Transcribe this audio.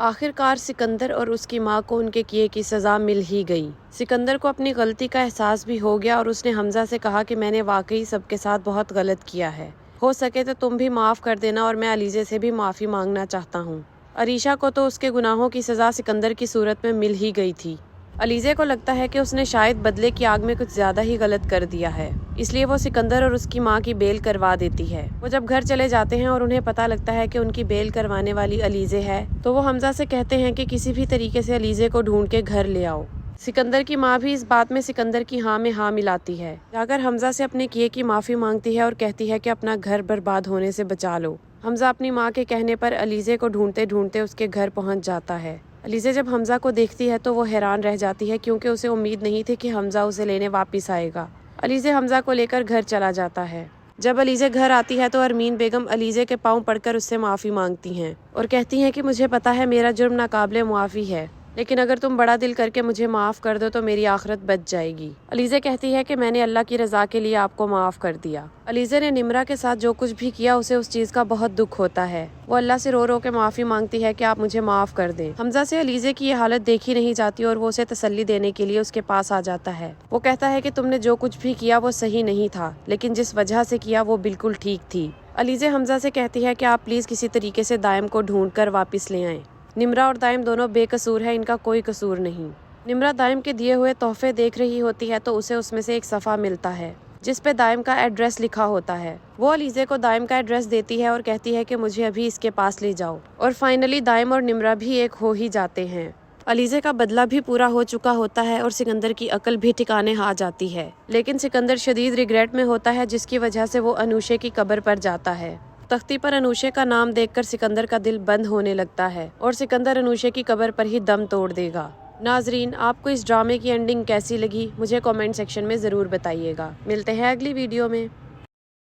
آخر کار سکندر اور اس کی ماں کو ان کے کیے کی سزا مل ہی گئی۔ سکندر کو اپنی غلطی کا احساس بھی ہو گیا اور اس نے حمزہ سے کہا کہ میں نے واقعی سب کے ساتھ بہت غلط کیا ہے، ہو سکے تو تم بھی معاف کر دینا اور میں علیزے سے بھی معافی مانگنا چاہتا ہوں۔ عریشہ کو تو اس کے گناہوں کی سزا سکندر کی صورت میں مل ہی گئی تھی۔ علیزے کو لگتا ہے کہ اس نے شاید بدلے کی آگ میں کچھ زیادہ ہی غلط کر دیا ہے، اس لیے وہ سکندر اور اس کی ماں کی بیل کروا دیتی ہے۔ وہ جب گھر چلے جاتے ہیں اور انہیں پتہ لگتا ہے کہ ان کی بیل کروانے والی علیزے ہے تو وہ حمزہ سے کہتے ہیں کہ کسی بھی طریقے سے علیزے کو ڈھونڈ کے گھر لے آؤ۔ سکندر کی ماں بھی اس بات میں سکندر کی ہاں میں ہاں ملاتی ہے، جا کر حمزہ سے اپنے کیے کی معافی مانگتی ہے اور کہتی ہے کہ اپنا گھر برباد ہونے سے بچا لو۔ حمزہ اپنی ماں کے کہنے پر علیزے کو ڈھونڈتے ڈھونڈتے اس کے گھر پہنچ جاتا ہے۔ علیزے جب حمزہ کو دیکھتی ہے تو وہ حیران رہ جاتی ہے کیونکہ اسے امید نہیں تھی کہ حمزہ اسے لینے واپس آئے گا۔ علیزے حمزہ کو لے کر گھر چلا جاتا ہے۔ جب علیزے گھر آتی ہے تو ارمین بیگم علیزے کے پاؤں پڑ کر اس سے معافی مانگتی ہیں اور کہتی ہیں کہ مجھے پتا ہے میرا جرم ناقابل معافی ہے، لیکن اگر تم بڑا دل کر کے مجھے معاف کر دو تو میری آخرت بچ جائے گی۔ علیزے کہتی ہے کہ میں نے اللہ کی رضا کے لیے آپ کو معاف کر دیا۔ علیزے نے نمرہ کے ساتھ جو کچھ بھی کیا اسے اس چیز کا بہت دکھ ہوتا ہے۔ وہ اللہ سے رو رو کے معافی مانگتی ہے کہ آپ مجھے معاف کر دیں۔ حمزہ سے علیزے کی یہ حالت دیکھی نہیں جاتی اور وہ اسے تسلی دینے کے لیے اس کے پاس آ جاتا ہے۔ وہ کہتا ہے کہ تم نے جو کچھ بھی کیا وہ صحیح نہیں تھا، لیکن جس وجہ سے کیا وہ بالکل ٹھیک تھی۔ علیزے حمزہ سے کہتی ہے کہ آپ پلیز کسی طریقے سے دائم کو ڈھونڈ کر واپس لے آئیں۔ نمرہ اور دائم دونوں بے قصور ہے، ان کا کوئی قصور نہیں۔ نمرہ دائم کے دیے ہوئے تحفے دیکھ رہی ہوتی ہے تو اسے اس میں سے ایک صفحہ ملتا ہے جس پہ دائم کا ایڈریس لکھا ہوتا ہے۔ وہ علیزے کو دائم کا ایڈریس دیتی ہے اور کہتی ہے کہ مجھے ابھی اس کے پاس لے جاؤ، اور فائنلی دائم اور نمرہ بھی ایک ہو ہی جاتے ہیں۔ علیزے کا بدلہ بھی پورا ہو چکا ہوتا ہے اور سکندر کی عقل بھی ٹھکانے آ جاتی ہے، لیکن سکندر شدید ریگریٹ میں ہوتا ہے جس کی وجہ سے وہ انوشے کی قبر پر جاتا ہے۔ تختی پر انوشے کا نام دیکھ کر سکندر کا دل بند ہونے لگتا ہے اور سکندر انوشے کی قبر پر ہی دم توڑ دے گا۔ ناظرین، آپ کو اس ڈرامے کی اینڈنگ کیسی لگی مجھے کامنٹ سیکشن میں ضرور بتائیے گا۔ ملتے ہیں اگلی ویڈیو میں۔